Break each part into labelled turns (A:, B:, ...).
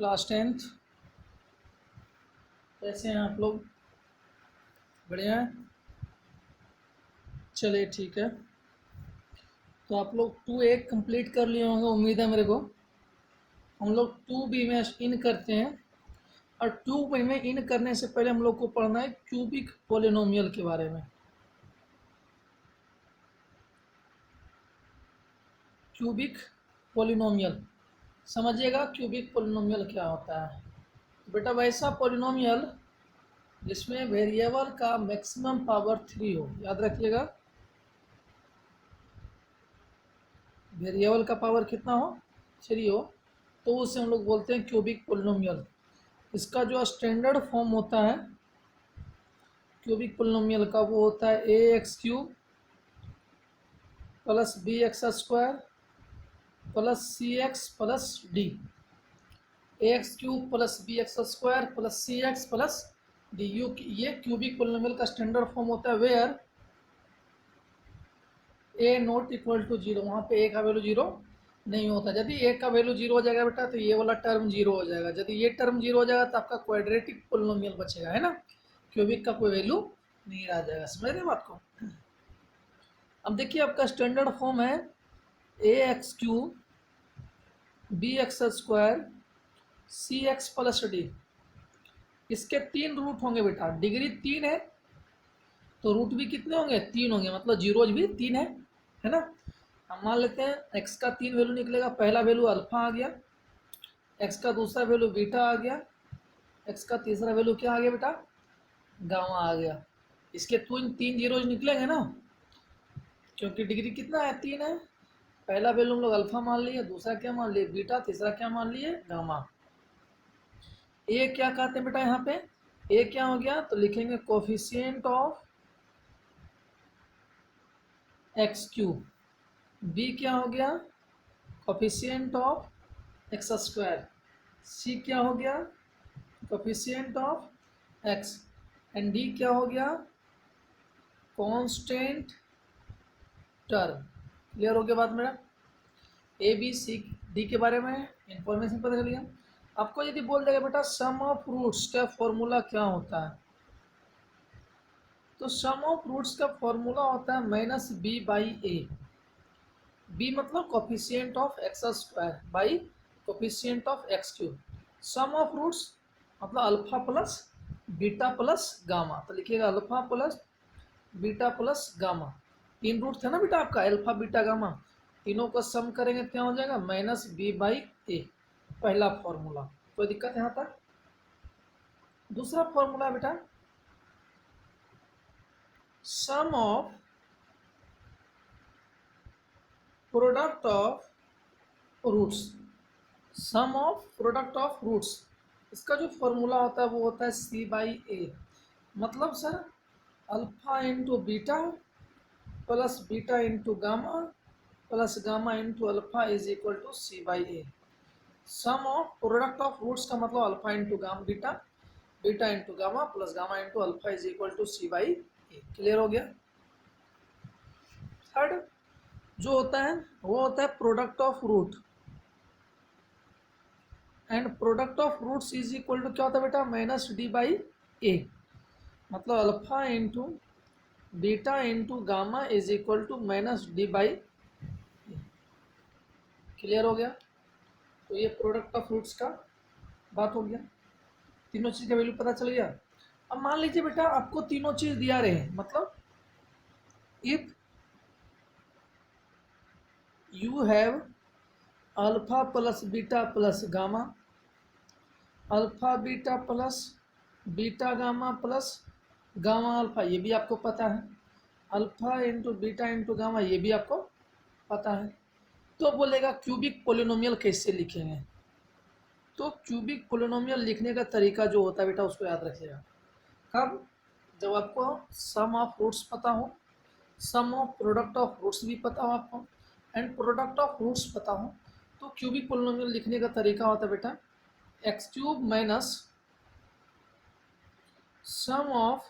A: Class 10th। कैसे हैं आप लोग? बढ़िया है। चलिए ठीक है। तो आप लोग 2A कंप्लीट कर लिए होंगे, उम्मीद है मेरे को। हम लोग 2B में इन करते हैं। और 2B में इन करने से पहले हम लोग को पढ़ना है क्यूबिक पोलिनोमियल के बारे में। क्यूबिक पोलिनोमियल समझिएगा। क्यूबिक पोलिनोमियल क्या होता है? तो बेटा वैसा पोलिनोमियल जिसमें वेरिएबल का मैक्सिमम पावर 3 हो। याद रखिएगा, वेरिएबल का पावर कितना हो? 3 हो, तो उसे हम लोग बोलते हैं क्यूबिक पोलिनोमियल। इसका जो स्टैंडर्ड फॉर्म होता है क्यूबिक पोलिनोमियल का, वो होता है ax³ plus bx² plus cx plus d। ax³ plus bx² plus cx plus d। ये क्यूबिक पोलिनोमियल का स्टैंडर्ड फॉर्म होता है where a not equal to 0। वहाँ पे a का वैल्यू 0 नहीं होता। यदि a का वैल्यू 0 हो जाएगा बेटा, तो ये वाला टर्म 0 हो जाएगा। यदि ये टर्म 0 हो जाएगा तो आपका क्वाड्रेटिक पोलिनोमियल बचेगा, है ना। क्यूबिक का कोई वैल्यू नहीं रह जाएगा। समझ रहे बात को? अब देखिए, आपका स्टैंडर्ड फॉर्म है ax³ bx² cx plus d। इसके 3 रूट होंगे बेटा। डिग्री 3 है तो रूट भी कितने होंगे? 3 होंगे, मतलब जीरोज भी 3 है ना। हम मान लेते हैं x का 3 वैल्यू निकलेगा। पहला वैल्यू अल्फा आ गया, x का दूसरा वैल्यू बीटा आ गया, x का तीसरा वैल्यू क्या आ गया बेटा? गामा आ गया। इसके 3 जीरोज निकलेंगे ना, क्योंकि डिग्री कितना है? 3 है। पहला वैल्यू हम लोग अल्फा मान लिए, दूसरा क्या मान लिए? बीटा, तीसरा क्या मान लिए? गामा। ए क्या कहते हैं बेटा? यहाँ पे ए क्या हो गया? तो लिखेंगे कोफिशिएंट ऑफ x³। बी क्या हो गया? Coefficient of x²। सी क्या हो गया? Coefficient of x। And D क्या हो गया? Constant term. क्लियर हो गया बात मेरा? ए बी सी डी के बारे में इंफॉर्मेशन पता चल गया। आपको यदि बोल देगा बेटा सम ऑफ रूट्स का फॉर्मूला क्या होता है, तो सम ऑफ रूट्स का फॉर्मूला होता है -b/a। b मतलब coefficient of x² by coefficient of x³। Sum of roots मतलब alpha plus beta plus gamma. तो लिखिएगा alpha plus beta plus gamma. 3 root थे ना बेटा आपका, अल्फा बीटा गामा। तीनों को सम करेंगे क्या हो जाएगा? -b/a। पहला फॉर्मूला। कोई दिक्कत यहाँ तक? दूसरा फॉर्मूला बेटा sum of product of roots. Sum of product of roots, इसका जो फॉर्मूला होता है वो होता है c/a। मतलब sir alpha into beta plus beta into gamma plus gamma into alpha is equal to c/a। Sum of product of roots का मतलब alpha into gamma beta, beta into gamma plus gamma into alpha is equal to c/a। Clear हो गया? Third जो होता है वो होता है product of root. And product of roots is equal to क्या होता है बेटा? -d/a। मतलब alpha into beta into gamma is equal to -d/a। Clear हो गया? तो ये प्रोडक्ट ऑफ रूट्स का बात हो गया। तीनों चीज का वैल्यू पता चल गया। अब मान लीजिए बेटा आपको तीनों चीज दिया रहे हैं, मतलब if you have alpha plus beta plus gamma, alpha beta plus beta gamma plus gamma alpha, ये भी आपको पता है। Alpha into beta into gamma, ये भी आपको पता है। तो बोलेगा क्यूबिक पोलिनोमियल कैसे लिखेंगे? तो क्यूबिक पोलिनोमियल लिखने का तरीका जो होता है बेटा उसको याद रखिएगा। कब? जब आपको सम ऑफ रूट्स पता हो, सम ऑफ प्रोडक्ट ऑफ रूट्स भी पता हो आपको, एंड प्रोडक्ट ऑफ रूट्स पता हो, तो क्यूबिक पोलिनोमियल लिखने का तरीका होता है बेटा x³ minus sum of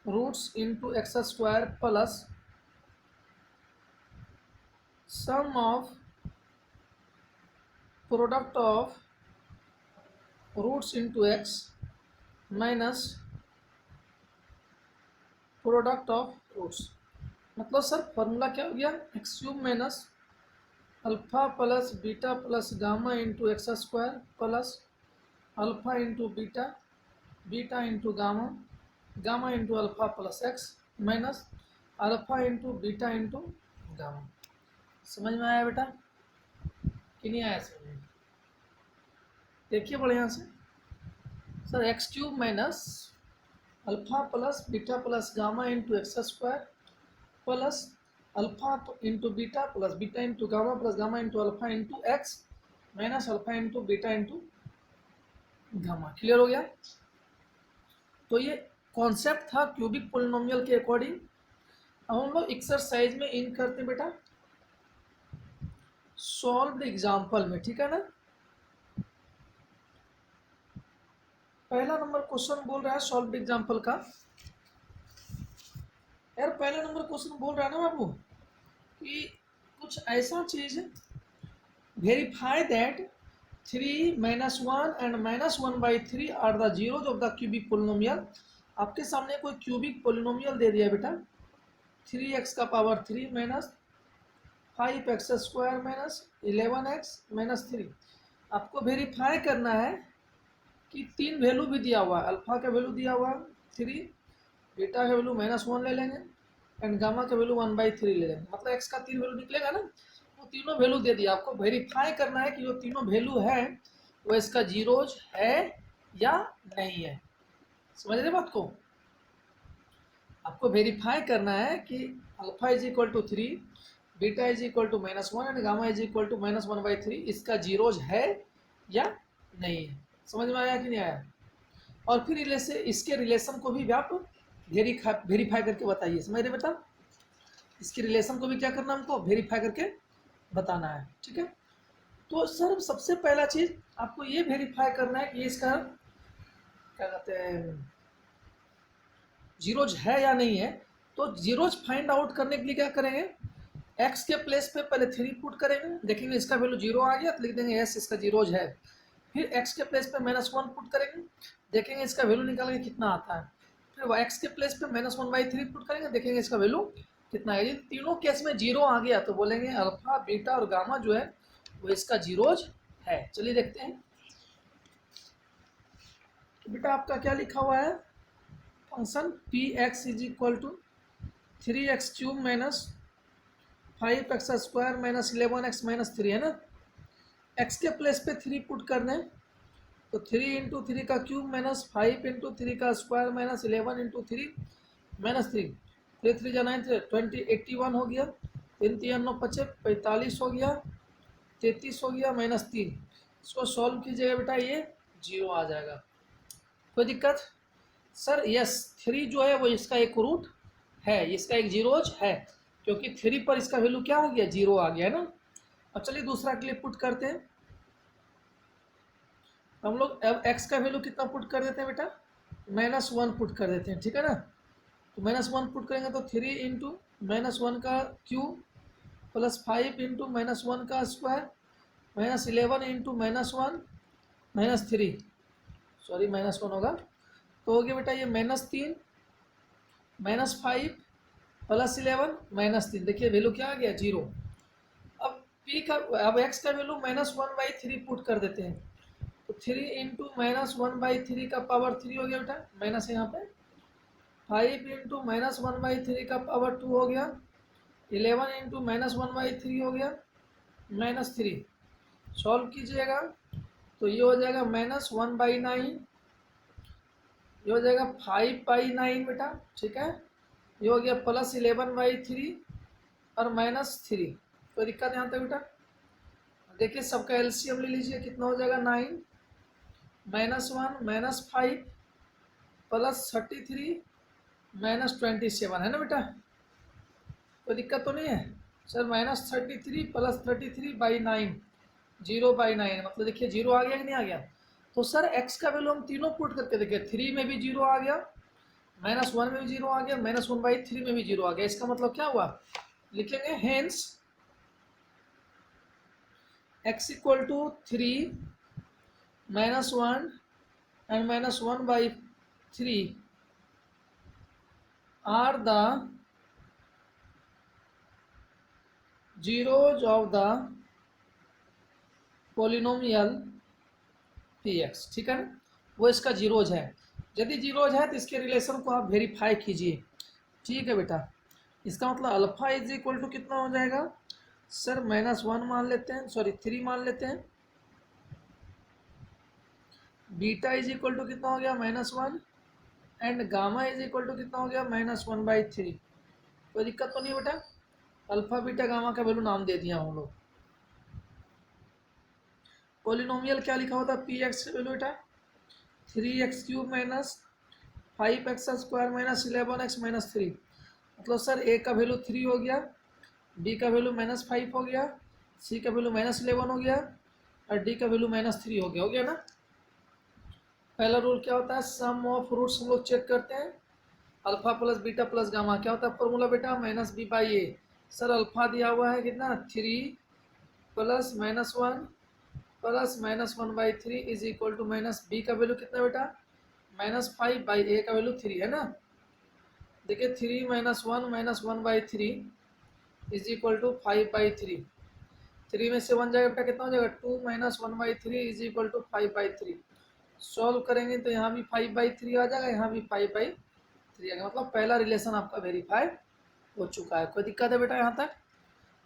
A: roots into x² plus sum of product of roots into x minus product of roots. मतलब सर फॉर्मूला क्या हो गया, x cube minus alpha plus beta plus gamma into x square plus alpha into beta, beta into gamma, gamma into alpha plus x minus alpha into beta into gamma. समझ में आया बेटा कि नहीं आया समझ में? देखिए बढ़िया से sir, x cube minus alpha plus beta plus gamma into x square plus alpha into beta plus beta into gamma plus gamma into alpha into x minus alpha into beta into gamma. Clear हो गया? तो ये concept था cubic polynomial के according. अब हम लोग exercise में इन करते हैं बेटा सॉल्व एग्जाम्पल में, ठीक है ना। पहला नंबर क्वेश्चन बोल रहा है सॉल्व एग्जाम्पल का। यार पहला नंबर क्वेश्चन बोल रहा है ना बाबू कि कुछ ऐसा चीज verify that 3 minus 1 and minus 1/3 are the zeros of the cubic polynomial. आपके सामने कोई क्यूबिक पोलिनोमियल दे दिया बेटा 3x का power 3 minus 5x square minus 11x minus 3। आपको वेरीफाई करना है कि तीन वैल्यू भी दिया हुआ है, अल्फा का वैल्यू दिया हुआ है 3, बीटा का वैल्यू -1 ले लेंगे एंड गामा का वैल्यू 1/3 ले लेंगे। मतलब x का तीन वैल्यू निकलेगा ना, वो तीनों वैल्यू दे दिया। आपको वेरीफाई करना है कि जो तीनों वैल्यू है वो इसका जीरोज है या नहीं है। समझ रहे बात को? आपको वेरीफाई करना है कि alpha is equal to 3, beta is equal to -1 and gamma is equal to -1/3 इसका जीरोज है या नहीं है। समझ में आया कि नहीं आया? और फिर इसके रिलेशन को भी आप वेरीफाई करके बताइए। समझ रहे बेटा? इसके रिलेशन को भी क्या करना हमको वेरीफाई करके बताना है, ठीक है। तो सर सबसे पहला चीज आपको ये वेरीफाई करना है कि इसका क्या कहते हैं जीरोज है या नहीं है। तो जीरोज फाइंड आउट करने के लिए क्या करेंगे, x के प्लेस पे पहले 3 पुट करेंगे, देखेंगे इसका वैल्यू 0 आ गया तो लिख देंगे यस इसका जीरोज है। फिर x के प्लेस पे -1 पुट करेंगे, देखेंगे इसका वैल्यू निकाल के कितना आता है। फिर x के प्लेस पे -1/3 पुट करेंगे, देखेंगे इसका वैल्यू कितना है। यदि तीनों केस में 0 आ गया तो बोलेंगे अल्फा बीटा और गामा जो है वो इसका जीरोज है। चलिए देखते हैं। तो बेटा आपका क्या लिखा हुआ है, function p x is equal to 3x³ minus 5x square minus 11x minus 3 है ना। x के प्लेस पे 3 पुट करना है तो 3 इंटू 3 का क्यूब माइनस 5 इंटू 3 का स्क्वायर माइनस 11 इंटू 3 माइनस 3, 3 3 जा 9 20 81 हो गया, 3 3 9 25 45 हो गया, 33 हो गया माइनस 3। इसको सॉल्व कीजिएगा बेटा ये 0 आ जाएगा। कोई दिक्कत? सर यस 3 जो है वो इसका एक रूट है, इसका एक जीरोज है क्योंकि 3 पर इसका वैल्यू क्या हो गया 0 आ गया है ना। अब चलिए दूसरा के लिए पुट करते हैं। हम लोग अब x का वैल्यू कितना पुट कर देते हैं बेटा -1 पुट कर देते हैं, ठीक है ना। तो -1 पुट करेंगे तो 3 इंटू -1 का क्यूब प्लस 5 इंटू -1 का square minus 11 into -1 minus 3, sorry -1 होगा तो हो गया बेटा ये -3 -5 प्लस 11 -3। देखिए वैल्यू क्या आ गया 0। अब अब x का वैल्यू -1/3 पुट कर देते हैं तो 3 इंटू -1/3 का पावर 3 हो गया बेटा, माइनस यहाँ पे 5 इंटू -1/3 का पावर 2 हो गया, 11 इंटू -1/3 हो गया -3। सॉल्व कीजिएगा तो ये हो जाएगा -1/9, ये हो जाएगा 5/9 बेटा, ठीक है। ये हो गया प्लस 11/3 और -3। कोई दिक्कत यहाँ तक बेटा? देखिए सबका एलसीएम ले लीजिए, कितना हो जाएगा 9 -1 -5 प्लस 33 -27 है ना बेटा। कोई दिक्कत तो नहीं है? सर -33 प्लस 33/9 0/9 मतलब देखिए 0 आ गया कि नहीं आ गया। तो सर x का वैल्यू हम तीनों पुट करके देखिए 3 में भी 0 आ गया, -1 में भी 0 आ गया, -1/3 में भी 0 आ गया। इसका मतलब क्या हुआ, लिखेंगे hence x equal to 3 -1 and minus 1 by 3 are the zeros of the polynomial px, ठीक है ना, वो इसका जीरोज है। यदि जीरोज है तो इसके रिलेशन को आप वेरीफाई कीजिए। ठीक है बेटा, इसका मतलब अल्फा इज इक्वल टू कितना हो जाएगा सर, -1 मान लेते हैं, सॉरी 3 मान लेते हैं। बीटा इज इक्वल टू कितना हो गया -1 and gamma is equal to कितना हो गया -1/3। कोई दिक्कत तो नहीं बेटा, अल्फा बीटा गामा का वैल्यू नाम दे दिया हम लोग। पोलिनोमियल क्या लिखा होता है, पी एक्स वैल्यू बेटा 3x³ minus 5x² minus 11x minus 3। मतलब सर ए का वैल्यू 3 हो गया, बी का वैल्यू -5 हो गया, सी का वैल्यू -11 हो गया और डी का वैल्यू -3 हो गया ना। पहला रूल क्या होता है, सम ऑफ रूट्स हम लोग चेक करते हैं, alpha plus beta plus gamma. क्या होता है फॉर्मूला बेटा, -b/a। सर अल्फा दिया हुआ है कितना 3 plus -1 plus -1/3 is equal to minus b का वैल्यू कितना बेटा -5/a का वैल्यू 3 है ना। देखिए 3 -1 -1/3 इज इक्वल टू 5/3। 3 में से 1 जाएगा बेटा कितना हो जाएगा 2 -1/3 इज इक्वल टू 5/3। सॉल्व करेंगे तो यहाँ भी 5/3 आ जाएगा, यहाँ भी 5/3 आ गया। मतलब पहला रिलेशन आपका वेरीफाई हो चुका है। कोई दिक्कत है बेटा यहाँ तक?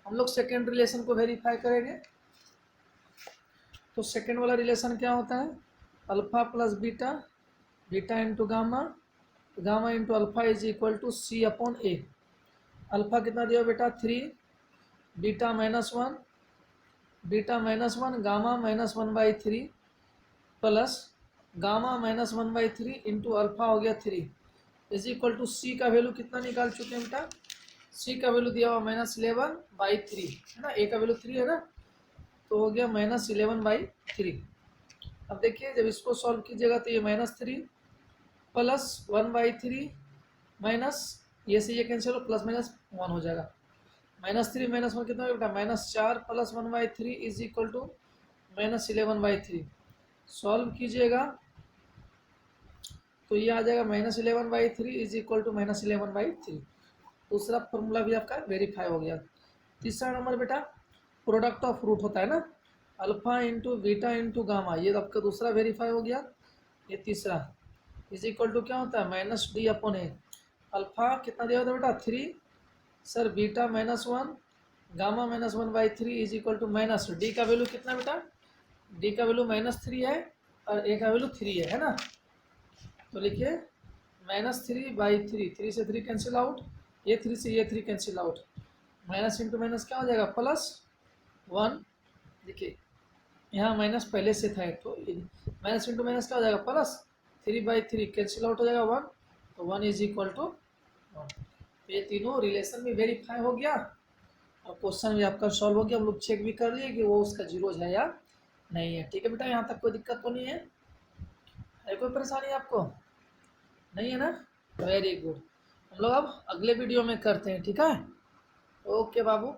A: हम लोग सेकेंड रिलेशन को वेरीफाई करेंगे। तो सेकेंड वाला रिलेशन क्या होता है, alpha plus beta, beta into gamma, gamma into alpha is equal to c/a। Alpha कितना दिया बेटा 3, beta -1, beta -1, gamma -1/3 plus gamma -1/3 into alpha हो गया 3 इज इक्वल टू सी का वैल्यू कितना निकाल चुके हैं बेटा, सी का वैल्यू दिया हुआ -11/3 है ना, ए का वैल्यू 3 है ना, तो हो गया -11/3। अब देखिए जब इसको सॉल्व कीजिएगा तो ये -3 प्लस 1/3 माइनस ये से ये कैंसिल हो, प्लस माइनस 1 हो जाएगा। -3 -1 कितना हो बेटा -4 plus 1/3 is equal to -11/3। Solve कीजिएगा तो ये आ जाएगा -11/3 इज इक्वल टू -11/3। दूसरा फॉर्मूला भी आपका वेरीफाई हो गया। तीसरा नंबर बेटा प्रोडक्ट ऑफ रूट होता है ना, alpha into beta into gamma, ये आपका दूसरा वेरीफाई हो गया। ये तीसरा इज इक्वल टू क्या होता है -d/a। अल्फा कितना दिया होता है बेटा 3, sir beta -1, gamma -1/3 is equal to minus d का वैल्यू कितना बेटा, डी का वैल्यू -3 है और ए का वैल्यू 3 है ना। तो लिखिए -3/3, 3 से 3 कैंसिल आउट, ये 3 से ये 3 cancel out, minus into minus क्या हो जाएगा +1। देखिए यहाँ माइनस पहले से था तो माइनस इंटू माइनस क्या हो जाएगा +3/3 कैंसिल आउट हो जाएगा 1, तो 1 इज इक्वल टू 1। तो ये तीनों रिलेशन भी वेरीफाई हो गया और क्वेश्चन भी आपका सॉल्व हो गया। हम लोग चेक भी कर लिए कि वो उसका जीरोज है या नहीं है। ठीक है बेटा, यहाँ तक कोई दिक्कत तो नहीं है कोई परेशानी आपको? नहीं है ना, वेरी गुड। हम लोग अब अगले वीडियो में करते हैं, ठीक है। ओके बाबू।